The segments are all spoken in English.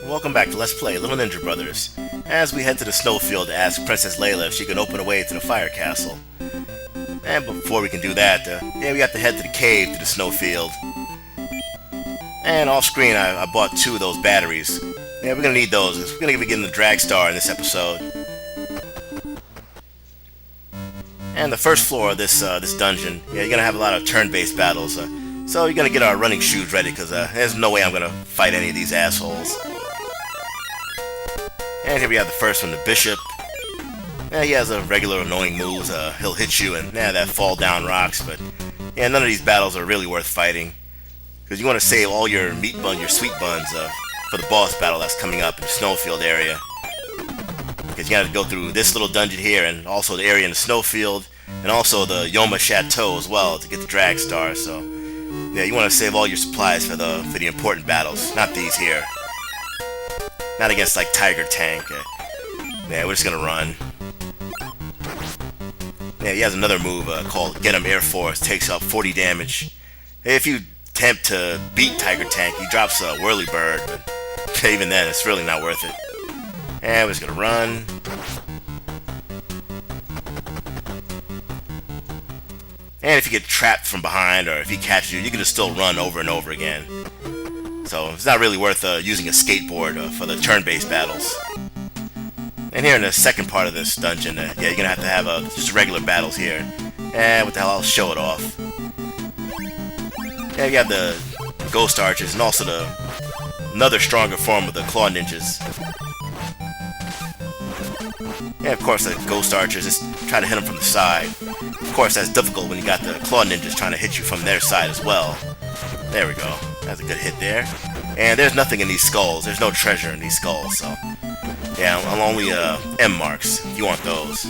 welcome back to Let's Play Little Ninja Brothers, as we head to the Snowfield to ask Princess Leila if she can open a way to the fire castle. And before we can do that, we have to head to the cave to the Snowfield. And off screen I bought 2 of those batteries. Yeah, we're gonna need those, because we're gonna be getting the Dragstar in this episode. And the first floor of this dungeon, you're gonna have a lot of turn-based battles. So you're gonna get our running shoes ready, because there's no way I'm gonna fight any of these assholes. And here we have the first one, the Bishop. Yeah, he has a regular annoying moves. He'll hit you and that fall down rocks, but yeah, none of these battles are really worth fighting, because you want to save all your sweet buns for the boss battle that's coming up in the Snowfield area. Because you gotta go through this little dungeon here, and also the area in the Snowfield, and also the Yoma Chateau as well to get the Dragstar. So yeah, you want to save all your supplies for the important battles, not these here. Not against like Tiger Tank. Yeah, we're just gonna run. Yeah, he has another move called Get Him Air Force, takes up 40 damage. If you attempt to beat Tiger Tank, he drops a Whirlybird, but even then, it's really not worth it. And we're just gonna run. And if you get trapped from behind, or if he catches you, you can just still run over and over again. So it's not really worth using a skateboard for the turn-based battles. And here in the second part of this dungeon, you're gonna have to have just regular battles here. And what the hell, I'll show it off. Yeah, you have the Ghost Archers, and also another stronger form of the Claw Ninjas. Yeah, of course, the Ghost Archers just try to hit them from the side. Of course, that's difficult when you got the Claw Ninjas trying to hit you from their side as well. There we go. That's a good hit there. And there's nothing in these skulls. There's no treasure in these skulls, so yeah, I'm only M marks if you want those.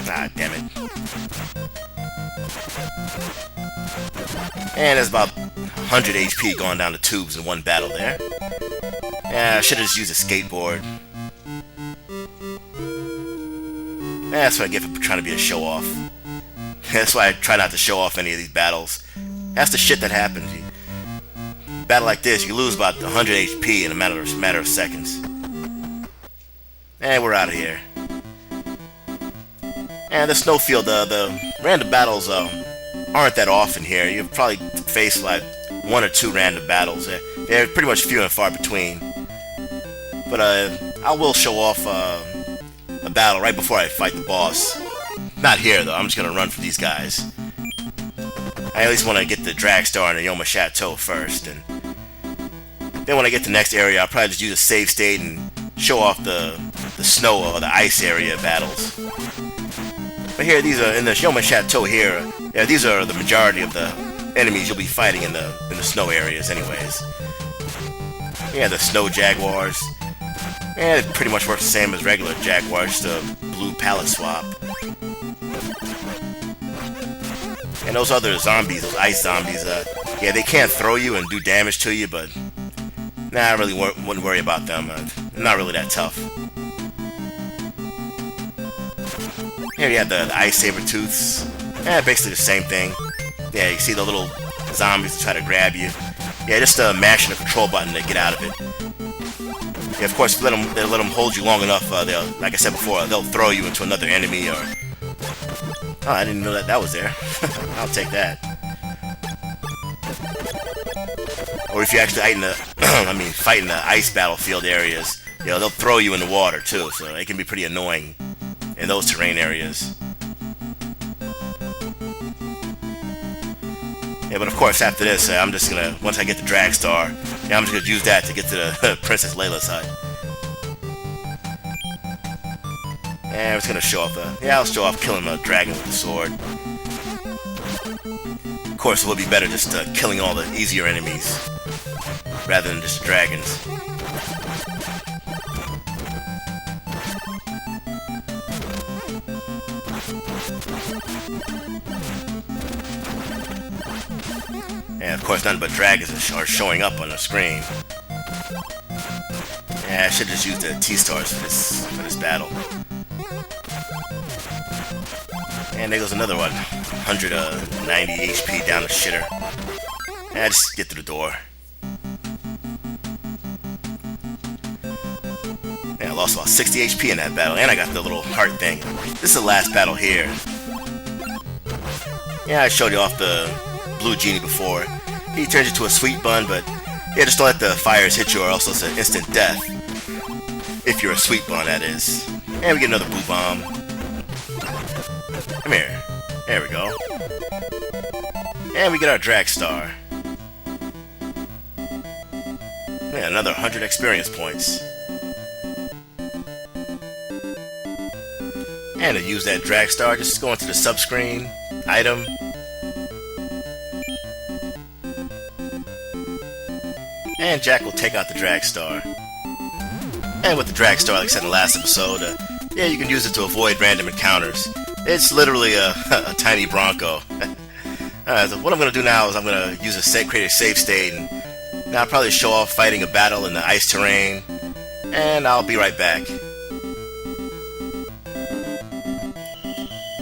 Ah, damn it. And there's about 100 HP going down the tubes in one battle there. Yeah, I should have just used a skateboard. That's what I get for trying to be a show-off. That's why I try not to show off any of these battles. That's the shit that happens. You battle like this, you lose about 100 HP in a matter of seconds. And we're out of here. And the Snowfield, the random battles aren't that often here. You probably face like 1 or 2 random battles. They're pretty much few and far between. But I will show off a battle right before I fight the boss. Not here though, I'm just gonna run for these guys. I at least want to get the Dragstar and the Yoma Chateau first, and then when I get to the next area, I'll probably just use a save state and show off the snow or the ice area battles. But here, these are in the Yoma Chateau here. Yeah, these are the majority of the enemies you'll be fighting in the snow areas, anyways. Yeah, the snow jaguars. Yeah, it pretty much works the same as regular jaguars, just a blue palette swap. And those other zombies, those ice zombies, yeah, they can't throw you and do damage to you, but nah, I really wouldn't worry about them. They're not really that tough. Here you have the ice saber-tooths. Yeah, basically the same thing. Yeah, you see the little zombies that try to grab you. Yeah, just mashing the control button to get out of it. Yeah, of course, if you let them hold you long enough, they'll, like I said before, they'll throw you into another enemy, or... Oh, I didn't know that was there. I'll take that. Or if you actually fight in the ice battlefield areas, you know, they'll throw you in the water too, so it can be pretty annoying in those terrain areas. Yeah, but of course after this, I'm just gonna, once I get the Dragstar, yeah, I'm just gonna use that to get to the Princess Leila side. And I'm just gonna show off I'll show off killing a dragon with the sword. Of course, it would be better just killing all the easier enemies rather than just dragons. And of course, nothing but dragons are showing up on the screen. Yeah, I should just use the T-stars for this battle. And there goes another one. 190 HP down the shitter. And just get through the door. Yeah, I lost about 60 HP in that battle, and I got the little heart thing. This is the last battle here. Yeah, I showed you off the blue genie before. He turns into a sweet bun, but yeah, just don't let the fires hit you or else it's an instant death. If you're a sweet bun, that is. And we get another boo bomb. Come here. There we go. And we get our Dragstar. Yeah, another 100 experience points. And to use that Dragstar, just go into the subscreen, item. And Jack will take out the Dragstar. And with the Dragstar, like I said in the last episode, yeah, you can use it to avoid random encounters. It's literally a tiny Bronco. So what I'm going to do now is I'm going to use create a save state, and I'll probably show off fighting a battle in the ice terrain, and I'll be right back.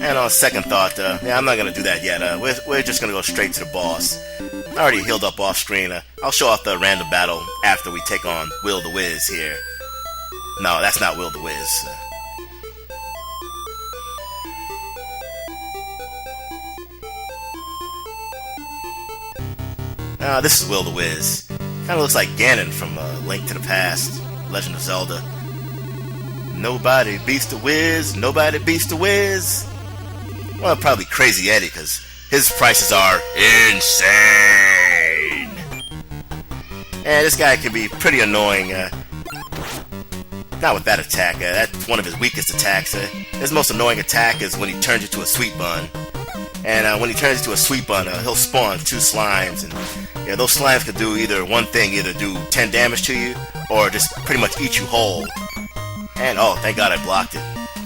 And on second thought, yeah, I'm not going to do that yet. We're just going to go straight to the boss. I already healed up off screen. I'll show off the random battle after we take on Wil The Wiz here. No, that's not Wil The Wiz. This is Wil The Wiz. Kind of looks like Ganon from Link to the Past, Legend of Zelda. Nobody beats the Wiz, nobody beats the Wiz. Well, probably Crazy Eddie, because his prices are insane. And this guy can be pretty annoying. Not with that attack. That's one of his weakest attacks. His most annoying attack is when he turns into a sweet bun. And when he turns into a sweet bun, he'll spawn 2 slimes. And yeah, those slimes can do either one thing, either do 10 damage to you, or just pretty much eat you whole. And oh, thank God I blocked it.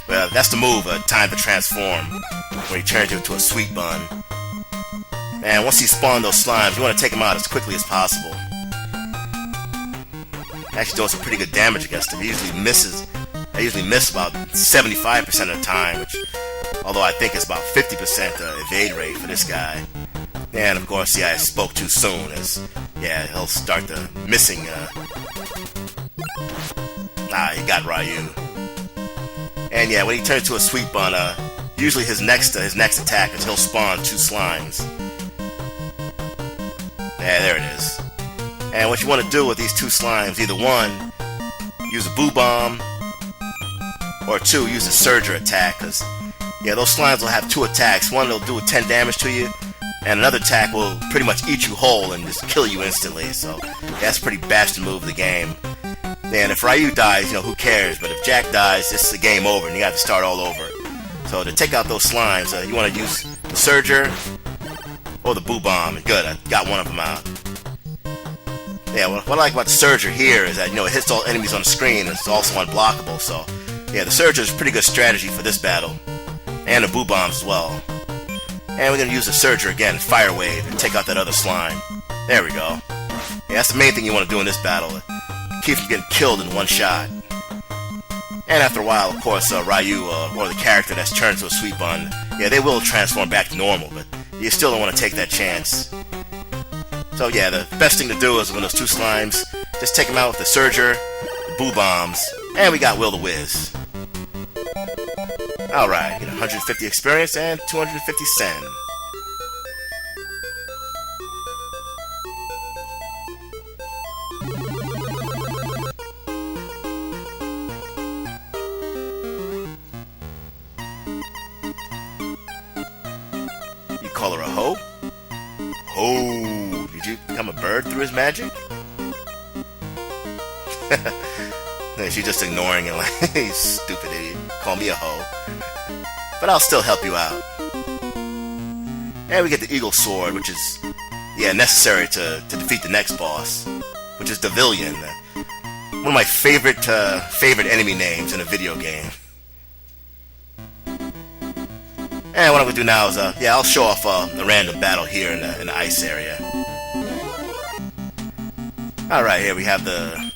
Well, that's the move, time to transform, when he turns into a sweet bun. And once he spawns those slimes, you want to take them out as quickly as possible. Actually doing some pretty good damage against him. He usually misses. I usually miss about 75% of the time, which, although I think it's about 50% evade rate for this guy. And of course, yeah, I spoke too soon, as yeah, he'll start the missing. He got Ryu. And yeah, when he turns to a sweet bun, usually his next attack is he'll spawn 2 slimes. Yeah, there it is. And what you want to do with these 2 slimes, either one, use a boo bomb, or 2, use a surger attack, because yeah, those slimes will have 2 attacks. One will do 10 damage to you, and another attack will pretty much eat you whole and just kill you instantly. So yeah, that's a pretty bastard move of the game. And if Ryu dies, you know, who cares? But if Jack dies, it's a game over, and you have to start all over. So to take out those slimes, you want to use the surger or the boo bomb. Good, I got one of them out. Yeah, what I like about the surger here is that, you know, it hits all enemies on the screen, and it's also unblockable. So yeah, the surger is a pretty good strategy for this battle, and the boo bombs as well. And we're gonna use the surger again, fire wave, and take out that other slime. There we go. Yeah, that's the main thing you want to do in this battle. Keep from getting killed in one shot. And after a while, of course, Ryu, or the character that's turned to a sweet bun, yeah, they will transform back to normal, but you still don't want to take that chance. So yeah, the best thing to do is when those 2 slimes, just take them out with the surger, the boo bombs, and we got Wil The Wiz. Alright, get 150 experience and 250 sen. You call her a hoe? Ho! Did you become a bird through his magic? She's just ignoring it like, hey, stupid idiot, call me a hoe. But I'll still help you out. And we get the Eagle Sword, which is, yeah, necessary to defeat the next boss, which is Devillian. One of my favorite enemy names in a video game. And what I'm going to do now is, yeah, I'll show off a random battle here in the ice area. Alright, here we have the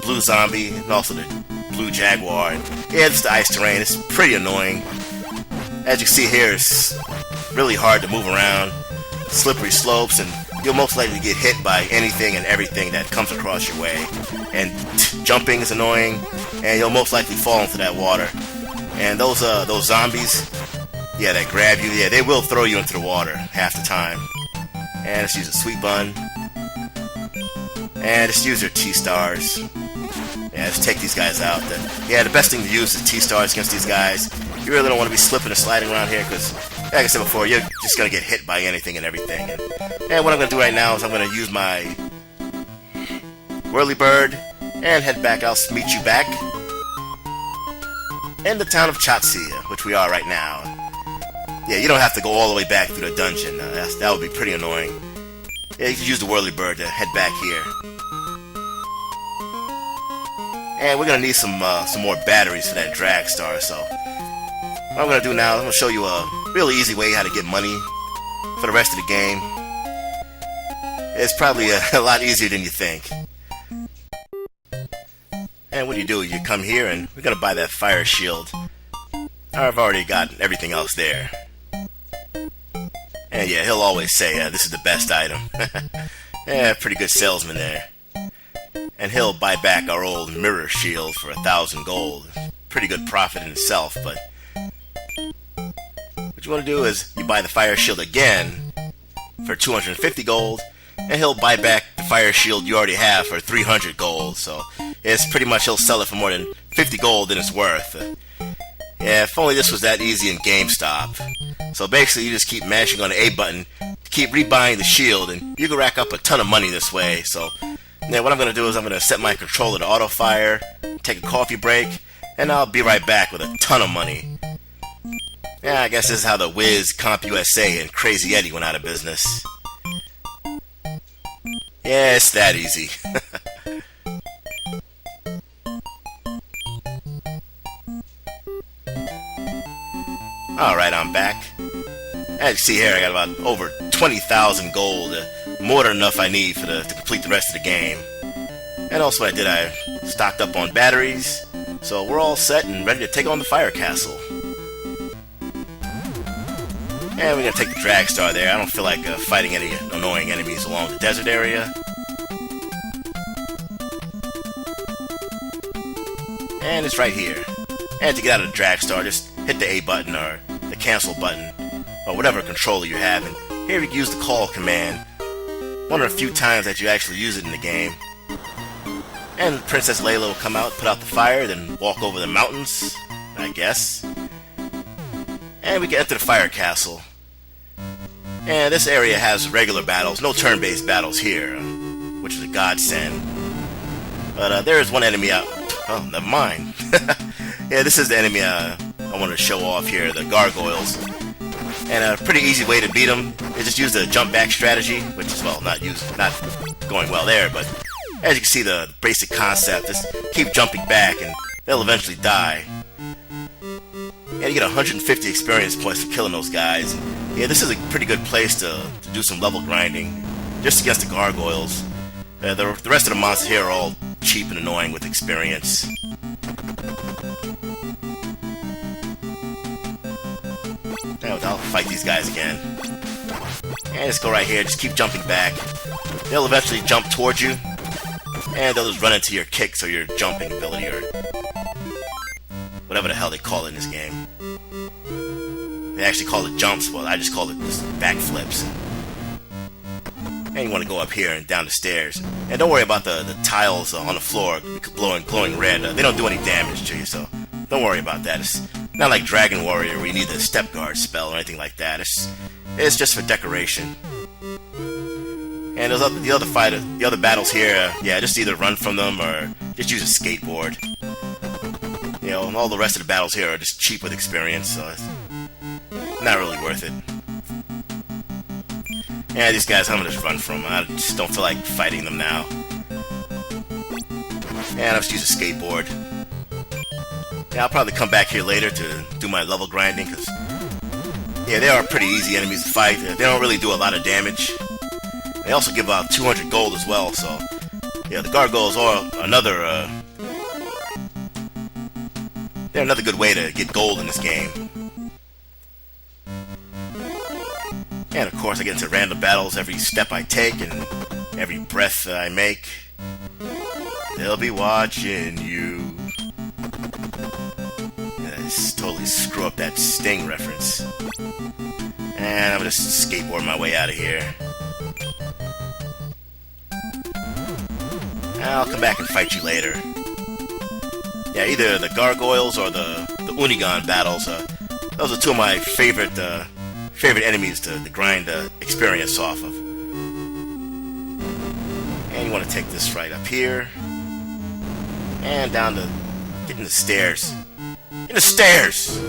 blue zombie and also the blue jaguar. And yeah, it's the ice terrain. It's pretty annoying. As you see here, it's really hard to move around. slippery slopes, and you'll most likely get hit by anything and everything that comes across your way. And jumping is annoying, and you'll most likely fall into that water. And those zombies, yeah, that grab you, yeah, they will throw you into the water half the time. And let's use a sweet bun. And just use your T-stars. Yeah, just take these guys out. The best thing to use is T-stars against these guys. You really don't want to be slipping and sliding around here because, like I said before, you're just going to get hit by anything and everything. And what I'm going to do right now is I'm going to use my whirly bird and head back. I'll meet you back in the town of Chatzy, which we are right now. Yeah, you don't have to go all the way back through the dungeon. That would be pretty annoying. Yeah, you can use the whirly bird to head back here. And we're going to need some more batteries for that Dragstar, so what I'm going to do now is I'm going to show you a really easy way how to get money for the rest of the game. It's probably a lot easier than you think. And what do? You come here and we're going to buy that fire shield. I've already got everything else there. And yeah, he'll always say, this is the best item. Yeah, pretty good salesman there. And he'll buy back our old mirror shield for 1,000 gold. Pretty good profit in itself, but what you want to do is you buy the fire shield again for 250 gold, and he'll buy back the fire shield you already have for 300 gold. So it's pretty much he'll sell it for more than 50 gold than it's worth. Yeah, if only this was that easy in GameStop. So basically you just keep mashing on the A button to keep rebuying the shield, and you can rack up a ton of money this way. So yeah, what I'm going to do is I'm going to set my controller to auto fire, take a coffee break, and I'll be right back with a ton of money. Yeah, I guess this is how the Wiz, Comp USA, and Crazy Eddie went out of business. Yeah, it's that easy. Alright, I'm back. As you see here, I got about over 20,000 gold. More than enough I need to complete the rest of the game. And also what I did, I stocked up on batteries. So we're all set and ready to take on the fire castle. And we're going to take the Dragstar there. I don't feel like fighting any annoying enemies along the desert area. And it's right here. And to get out of the Dragstar, just hit the A button or the cancel button or whatever controller you have. And here you can use the call command. One of the few times that you actually use it in the game. And Princess Leila will come out, put out the fire, then walk over the mountains, I guess. And we can enter the fire castle. And this area has regular battles, no turn-based battles here, which is a godsend. But there is one enemy out. Oh, never mind. Yeah, this is the enemy I wanted to show off here, the gargoyles. And a pretty easy way to beat them is just use the jump back strategy, which is, well, not going well there, but as you can see, the basic concept is keep jumping back and they'll eventually die. Yeah, you get 150 experience points for killing those guys. Yeah, this is a pretty good place to do some level grinding, just against the gargoyles. The rest of the monsters here are all cheap and annoying with experience. Now I'll fight these guys again. And just go right here, just keep jumping back. They'll eventually jump towards you, and they'll just run into your kicks or your jumping ability or whatever the hell they call it in this game. They actually call it jumps, well I just call it just backflips. And you want to go up here and down the stairs. And don't worry about the tiles on the floor glowing red. They don't do any damage to you, so don't worry about that. It's not like Dragon Warrior where you need the step guard spell or anything like that. It's just for decoration. And the other battles here, yeah, just either run from them or just use a skateboard. You know, and all the rest of the battles here are just cheap with experience, so it's not really worth it. Yeah, these guys I'm gonna just run from. I just don't feel like fighting them now. And I'll just use a skateboard. Yeah, I'll probably come back here later to do my level grinding, because yeah, they are pretty easy enemies to fight. They don't really do a lot of damage. They also give out 200 gold as well, so yeah, the gargoyles are they're another good way to get gold in this game. And of course I get into random battles every step I take and every breath that I make. They'll be watching you. Yeah, I just totally screw up that Sting reference. And I'm gonna just skateboard my way out of here. I'll come back and fight you later. Yeah, either the gargoyles or the Unigon battles. Those are two of my favorite enemies to grind experience off of. And you want to take this right up here. And down to... Get in the stairs. In the stairs!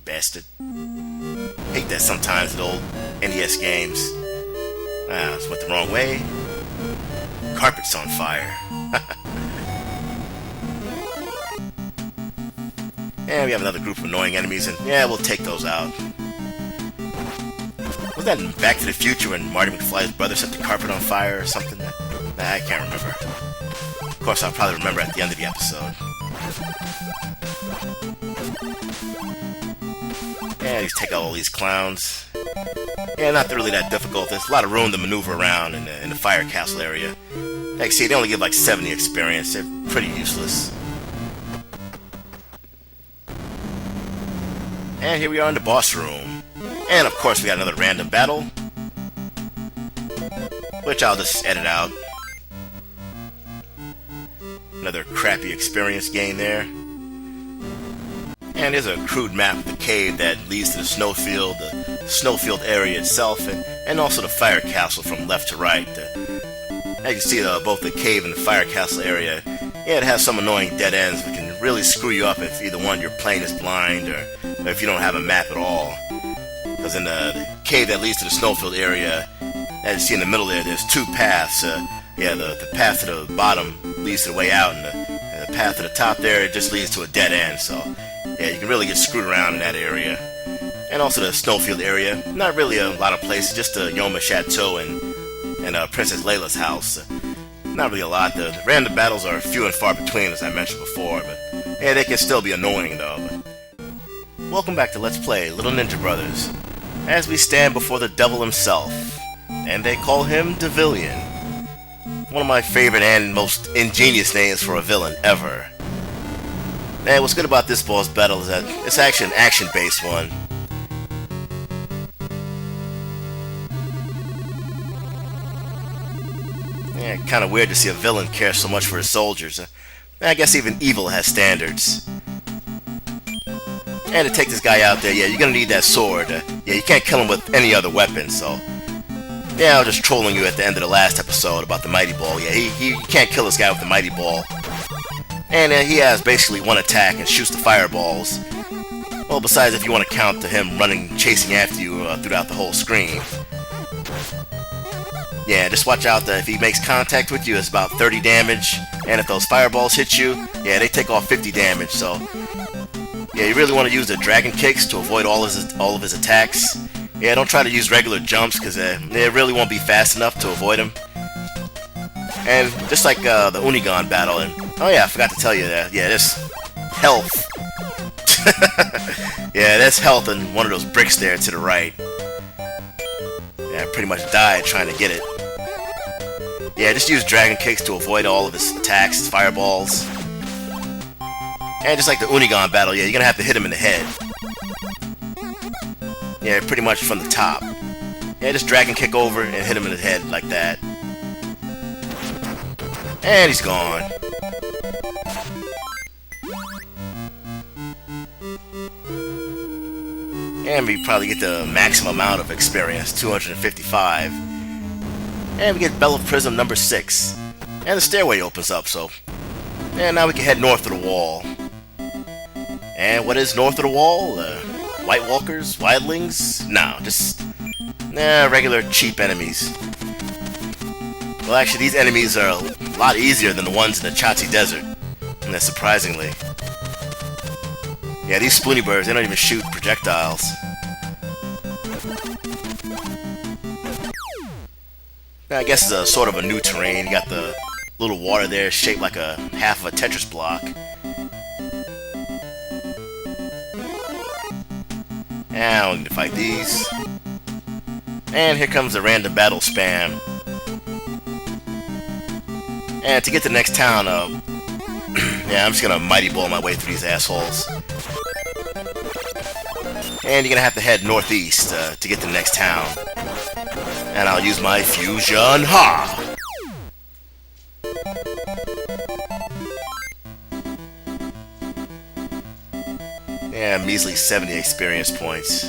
Bastard. Hate that sometimes in old NES games. Ah, just went the wrong way. Carpet's on fire. And we have another group of annoying enemies, and yeah, we'll take those out. Was that in Back to the Future when Marty McFly's brother set the carpet on fire or something? Nah, I can't remember. Of course, I'll probably remember at the end of the episode. And just take out all these clowns. Yeah, not really that difficult. There's a lot of room to maneuver around in the fire castle area. Like, see, they only give like 70 experience. They're pretty useless. And here we are in the boss room. And of course we got another random battle, which I'll just edit out. Another crappy experience gain there. And there's a crude map of the cave that leads to the Snowfield area itself, and also the fire castle from left to right. As you can see, both the cave and the fire castle area, yeah, it has some annoying dead ends that can really screw you up if either one, your plane is blind, or if you don't have a map at all. Because in the cave that leads to the Snowfield area, as you see in the middle there's two paths. Yeah, the path to the bottom leads to the way out, and the path to the top there, it just leads to a dead end. So, yeah, you can really get screwed around in that area. And also the Snowfield area, not really a lot of places, just the Yoma Chateau and Princess Leila's house. Not really a lot. The random battles are few and far between, as I mentioned before, but yeah, they can still be annoying though. Welcome back to Let's Play Little Ninja Brothers, as we stand before the devil himself, and they call him Devillian. One of my favorite and most ingenious names for a villain ever. And what's good about this boss battle is that it's actually an action-based one. Yeah, kind of weird to see a villain care so much for his soldiers. I guess even evil has standards. And to take this guy out there, yeah, you're gonna need that sword. Yeah, you can't kill him with any other weapon, so... Yeah, I was just trolling you at the end of the last episode about the Mighty Ball. Yeah, you can't kill this guy with the Mighty Ball. And he has basically one attack and shoots the fireballs. Well, besides if you want to count to him chasing after you throughout the whole screen. Yeah, just watch out that if he makes contact with you, it's about 30 damage. And if those fireballs hit you, yeah, they take off 50 damage, so... Yeah, you really want to use the dragon kicks to avoid all of his attacks. Yeah, don't try to use regular jumps, because they really won't be fast enough to avoid him. And just like the Unigon battle, and... Oh yeah, I forgot to tell you that. Yeah, there's health. Yeah, there's health in one of those bricks there to the right. Yeah, I pretty much died trying to get it. Yeah, just use dragon kicks to avoid all of his attacks, his fireballs. And just like the Unigon battle, yeah, you're gonna have to hit him in the head. Yeah, pretty much from the top. Yeah, just dragon kick over and hit him in the head like that. And he's gone. And we probably get the maximum amount of experience, 255. And we get Bell of Prism number 6. And the stairway opens up, so... And now we can head north of the wall. And what is north of the wall? White Walkers? Wildlings? No, just... regular cheap enemies. Well, actually, these enemies are a lot easier than the ones in the Chatzy Desert. And that's surprisingly. Yeah, these Sploony Birds, they don't even shoot projectiles. Now, I guess it's a sort of a new terrain. You got the little water there shaped like a half of a Tetris block. I don't need to fight these. And here comes the random battle spam. And to get to the next town, yeah, I'm just gonna mighty ball my way through these assholes. And you're gonna have to head northeast to get to the next town. And I'll use my fusion ha! Yeah, measly 70 experience points.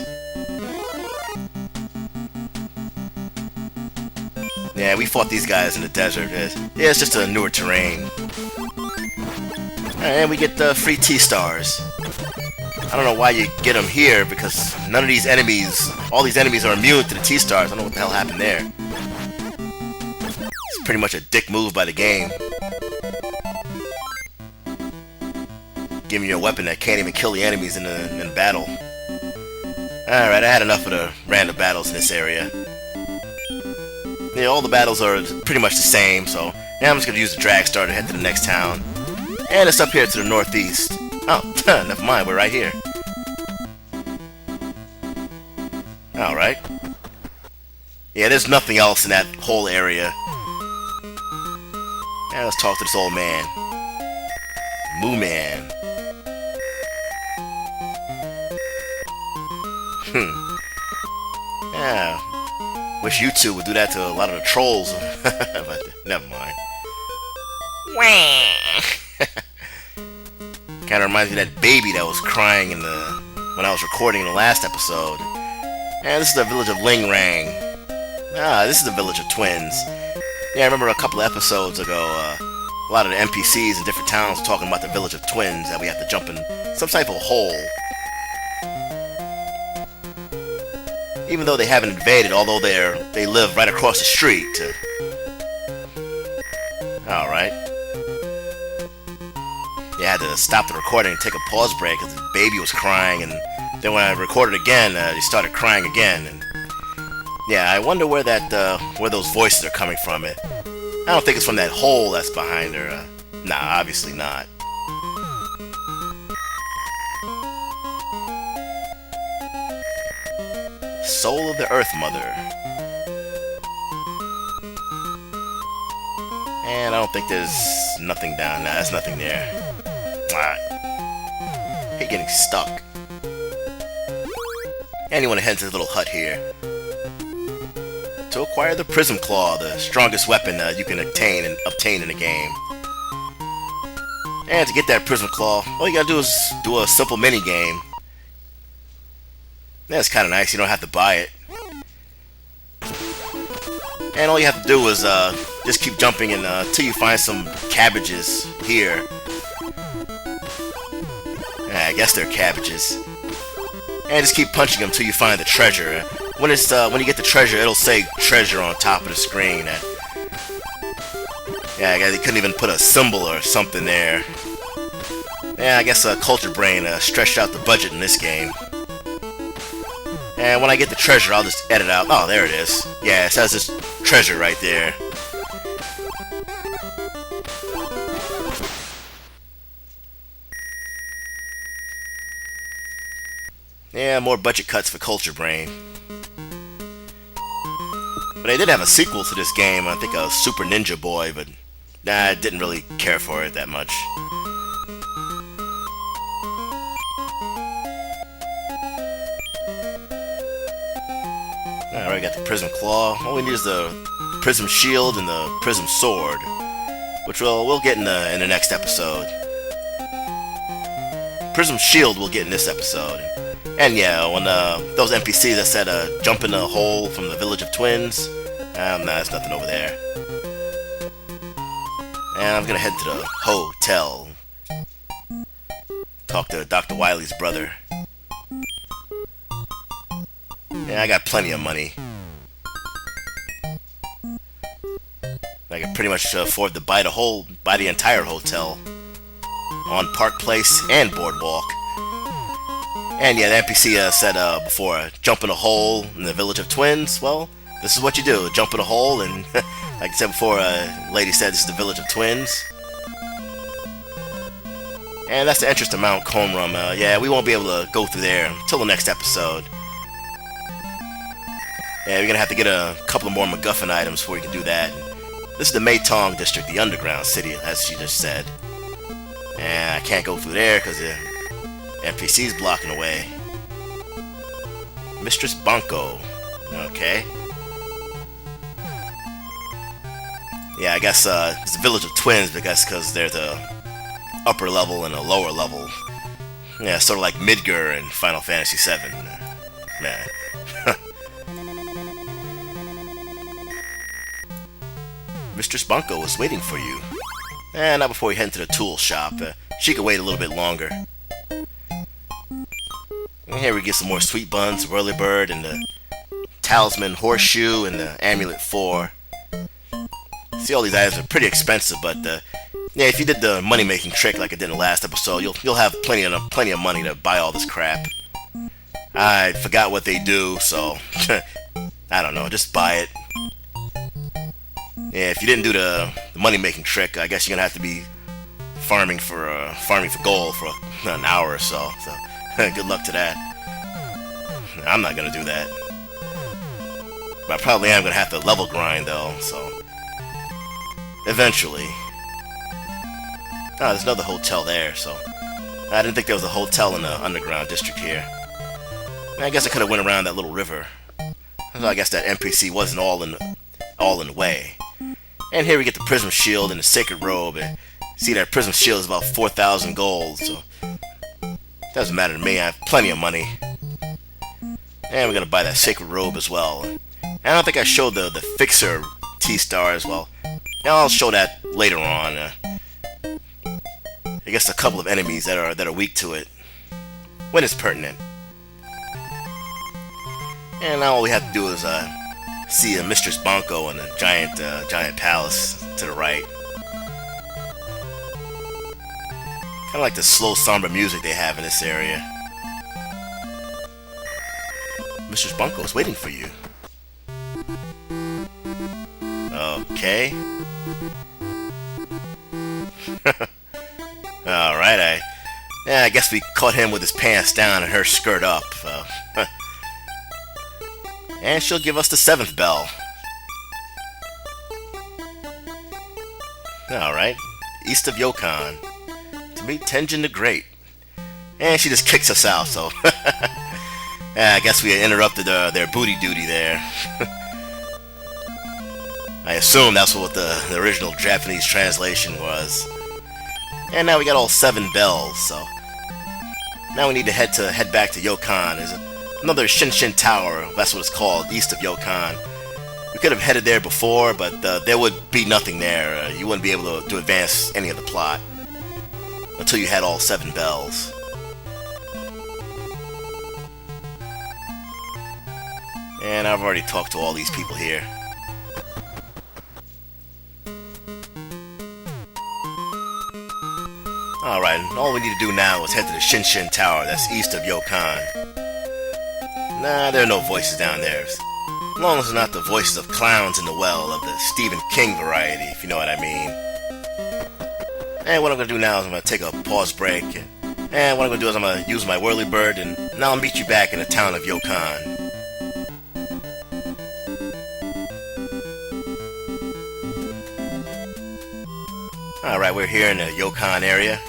Yeah, we fought these guys in the desert. Yeah, it's just a newer terrain. And we get the free T-stars. I don't know why you get them here, because none of these enemies, all these enemies are immune to the T-stars. I don't know what the hell happened there. It's pretty much a dick move by the game. Giving you a weapon that can't even kill the enemies in battle. Alright, I had enough of the random battles in this area. Yeah, all the battles are pretty much the same, so now I'm just going to use the Dragstar to head to the next town. And it's up here to the northeast. Oh, never mind, we're right here. Alright. Yeah, there's nothing else in that whole area. Now let's talk to this old man. Moo-Man. Yeah. Wish you two would do that to a lot of the trolls. But never mind. Kinda reminds me of that baby that was crying when I was recording in the last episode. And this is the village of Ling Rang. This is the village of twins. Yeah, I remember a couple of episodes ago, a lot of the NPCs in different towns were talking about the village of twins, that we have to jump in some type of hole. Even though they haven't invaded, although they live right across the street. Alright. Yeah, I had to stop the recording and take a pause break because the baby was crying, and then when I recorded again, they started crying again. And yeah, I wonder where those voices are coming from. I don't think it's from that hole that's behind her. Nah, obviously not. Soul of the Earth Mother. And I don't think there's nothing down. Nah, there's nothing there. I hate getting stuck. And you want to head to this little hut here to acquire the Prism Claw, the strongest weapon you can obtain in the game. And to get that Prism Claw, all you gotta do is do a simple mini game. That's kind of nice. You don't have to buy it. And all you have to do is just keep jumping until you find some cabbages here. I guess they're cabbages. And just keep punching them until you find the treasure. When you get the treasure, it'll say treasure on top of the screen. Yeah, I guess they couldn't even put a symbol or something there. Yeah, I guess Culture Brain stretched out the budget in this game. And when I get the treasure, I'll just edit out. Oh, there it is. Yeah, it says this treasure right there. Yeah, more budget cuts for Culture Brain. But I did have a sequel to this game, I think a Super Ninja Boy, but I didn't really care for it that much. Alright, got the Prism Claw. All we need is the Prism Shield and the Prism Sword, which we'll get in the next episode. Prism Shield we'll get in this episode. And yeah, when those NPCs that said jump in the hole from the village of twins, nah, there's nothing over there. And I'm gonna head to the hotel. Talk to Dr. Wily's brother. Yeah, I got plenty of money. I can pretty much afford to buy the entire hotel on Park Place and Boardwalk. And yeah, the NPC said before, jump in a hole in the village of twins. Well, this is what you do. Jump in a hole, and like I said before, lady said this is the village of twins. And that's the entrance to Mount Comrum. Yeah, we won't be able to go through there until the next episode. Yeah, we're gonna have to get a couple of more MacGuffin items before we can do that. This is the Mei-Tong district, the underground city, as she just said. And I can't go through there because the NPC's blocking the way. Mistress Banco. Okay. Yeah, I guess it's the village of twins, but I guess because they're the upper level and a lower level. Yeah, sort of like Midgar in Final Fantasy VII. Man. Mistress Banco was waiting for you. And not before we head into the tool shop. She could wait a little bit longer. And here we get some more sweet buns, whirlybird, and the talisman horseshoe, and the amulet 4. See, all these items are pretty expensive, but yeah, if you did the money-making trick like I did in the last episode, you'll have plenty of money to buy all this crap. I forgot what they do, so I don't know, just buy it. Yeah, if you didn't do the money-making trick, I guess you're gonna have to be farming for gold for an hour or so. So good luck to that. I'm not gonna do that, but I probably am gonna have to level grind though. So eventually. Oh, there's another hotel there. So I didn't think there was a hotel in the underground district here. I guess I could have went around that little river. So I guess that NPC wasn't all in the way. And here we get the prism shield and the sacred robe. And see, that prism shield is about 4,000 gold, so doesn't matter to me. I have plenty of money. And we're gonna buy that sacred robe as well. And I don't think I showed the fixer T-star as well. Now I'll show that later on. I guess a couple of enemies that are weak to it when it's pertinent. And now all we have to do is see a Mistress Banco and a giant palace to the right. Kind of like the slow somber music they have in this area. Mistress Banco is waiting for you. Okay. Alright, I guess we caught him with his pants down and her skirt up. And she'll give us the 7th bell. Alright, east of Yokan. To meet Tenjin the Great. And she just kicks us out, so... yeah, I guess we interrupted their booty duty there. I assume that's what the original Japanese translation was. And now we got all 7 bells, so... Now we need to head back to Yokan. There's another Shin-Shin Tower, that's what it's called, east of Yokan. We could have headed there before, but there would be nothing there. You wouldn't be able to advance any of the plot until you had all 7 bells. And I've already talked to all these people here. Alright, all we need to do now is head to the Shin-Shin Tower that's east of Yokan. Nah, there are no voices down there. As long as it's not the voices of clowns in the well of the Stephen King variety, if you know what I mean. And what I'm going to do now is I'm going to take a pause break. And what I'm going to do is I'm going to use my whirlybird, and now I'll meet you back in the town of Yokan. Alright, we're here in the Yokan area.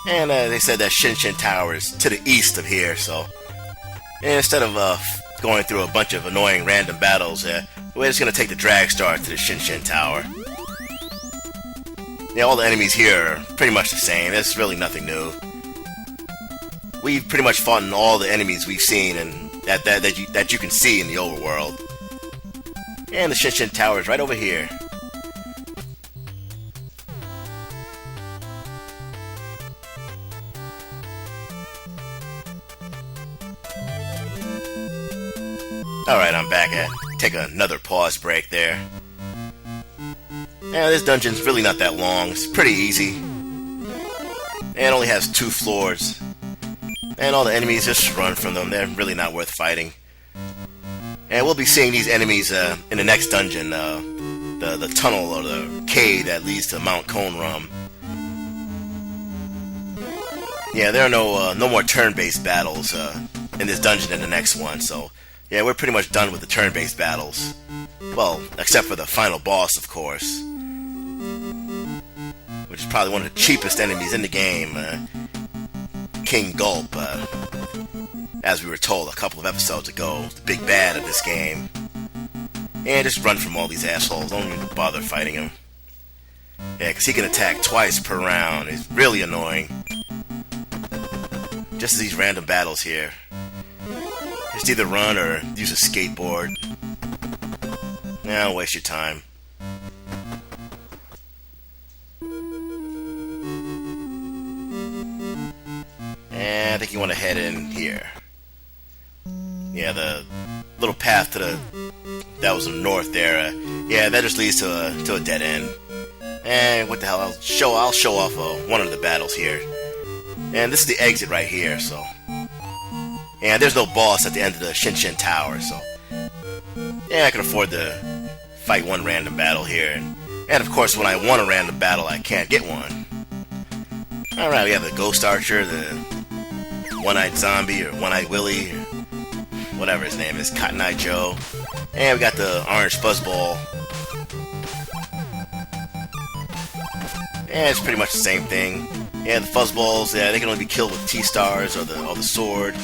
And they said that Shin-Shin Tower is to the east of here, so... And instead of going through a bunch of annoying random battles, we're just going to take the Dragstar to the Shin-Shin Tower. Yeah, all the enemies here are pretty much the same. There's really nothing new. We've pretty much fought in all the enemies we've seen and that you can see in the overworld. And the Shin-Shin Tower is right over here. Alright, I'm back. Take another pause break there. Yeah, this dungeon's really not that long. It's pretty easy. And it only has 2 floors. And all the enemies, just run from them. They're really not worth fighting. And we'll be seeing these enemies in the next dungeon. The tunnel or the cave that leads to Mount Conrum. Yeah, there are no more turn-based battles in this dungeon than the next one, so Yeah, we're pretty much done with the turn-based battles. Well, except for the final boss, of course. Which is probably one of the cheapest enemies in the game. King Gulp, as we were told a couple of episodes ago, the big bad of this game. And just run from all these assholes, don't even bother fighting him. Yeah, because he can attack twice per round, it's really annoying. Just these random battles here. Just either run or use a skateboard. Nah, don't waste your time. And I think you want to head in here. Yeah, the little path to that was in the north there. Yeah, that just leads to a dead end. And what the hell? I'll show off one of the battles here. And this is the exit right here. So, and there's no boss at the end of the Shin-Shin Tower. So, yeah, I can afford to fight one random battle here. And of course, when I want a random battle, I can't get one. All right, we have the Ghost Archer, the One-Eyed Zombie, or One-Eyed Willie, or whatever his name is, Cotton Eye Joe. And we got the Orange Fuzzball. And it's pretty much the same thing. Yeah, the Fuzzballs, yeah, they can only be killed with T-Stars or the sword.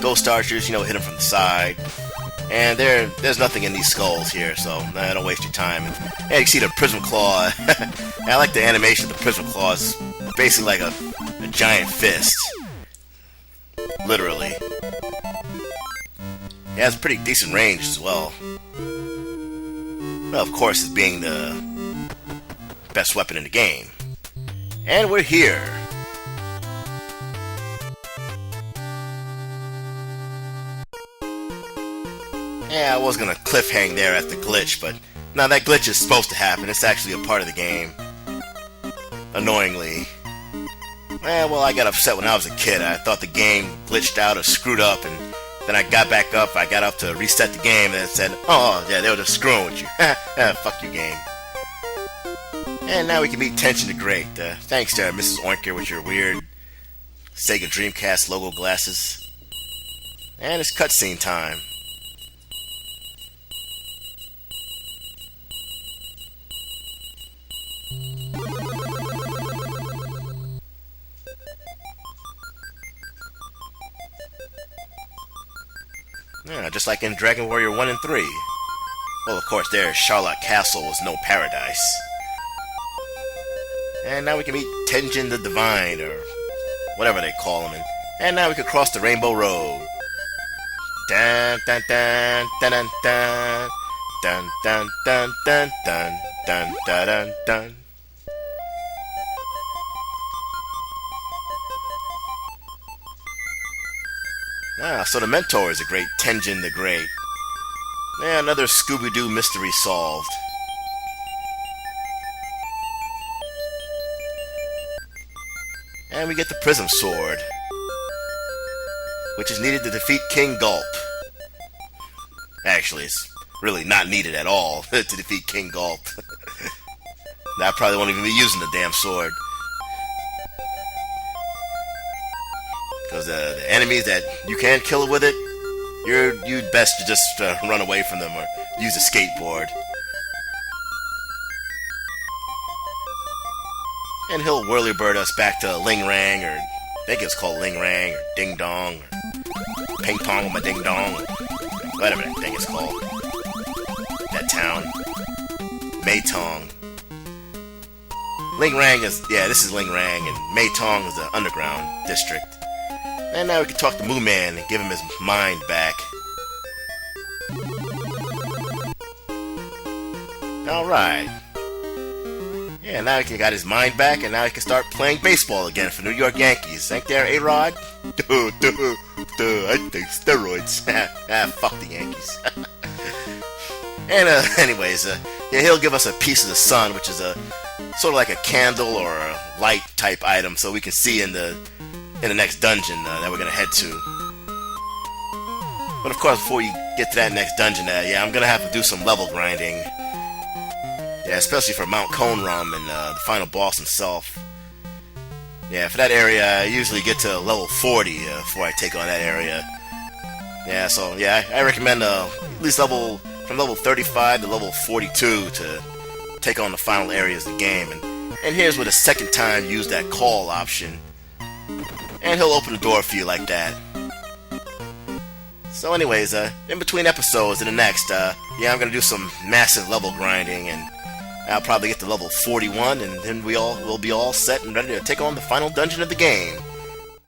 Ghost Archers, you know, hit them from the side. And there's nothing in these skulls here, so nah, don't waste your time. And you can see the Prism Claw. I like the animation of the Prism Claw. It's basically like a giant fist. Literally. It has pretty decent range as well. Well, of course, it's being the best weapon in the game. And we're here. Yeah, I was gonna cliffhang there at the glitch, but now that glitch is supposed to happen. It's actually a part of the game. Annoyingly. Well, I got upset when I was a kid. I thought the game glitched out or screwed up, and then I got back up. I got up to reset the game, and it said, "Oh, yeah, they were just screwing with you." Fuck you, game. And now we can meet Tension the Great. Thanks to Mrs. Oinker with your weird Sega Dreamcast logo glasses. And it's cutscene time. Yeah, just like in Dragon Warrior 1 and 3. Well, of course, there, Charlotte Castle was no paradise. And now we can meet Tenjin the Divine, or whatever they call him. And now we can cross the Rainbow Road. Dun dun dun dun dun dun dun dun dun dun dun dun dun dun dun. So the mentor is a great Tenjin the Great. Yeah, another Scooby-Doo mystery solved. And we get the Prism Sword, which is needed to defeat King Gulp. Actually, it's really not needed at all to defeat King Gulp. I probably won't even be using the damn sword. Because the enemies that you can't kill with it, you'd best to just run away from them or use a skateboard. And he'll whirlybird us back to Ling Rang, or I think it's called Ling Rang, or Ding Dong, or Ping Pong with my Ding Dong, or whatever that thing is called. That town. Mei-Tong. Ling Rang is, yeah, this is Ling Rang, and Mei-Tong is the underground district. And now we can talk to Moo-Man and give him his mind back. Alright. Yeah, now he got his mind back, and now he can start playing baseball again for New York Yankees. Ain't there, A-Rod? I take steroids. Fuck the Yankees. And anyways, yeah, he'll give us a piece of the sun, which is a sort of like a candle or a light type item, so we can see in the next dungeon that we're gonna head to. But of course, before we get to that next dungeon, yeah, I'm gonna have to do some level grinding. Yeah, especially for Mount Conram and the final boss himself. Yeah, for that area, I usually get to level 40 before I take on that area. Yeah, so yeah, I recommend at least from level 35 to level 42 to take on the final areas of the game. And here's where the second time use that call option, and he'll open the door for you like that. So anyways, in between episodes in the next, yeah, I'm gonna do some massive level grinding, and I'll probably get to level 41, and then we'll be all set and ready to take on the final dungeon of the game.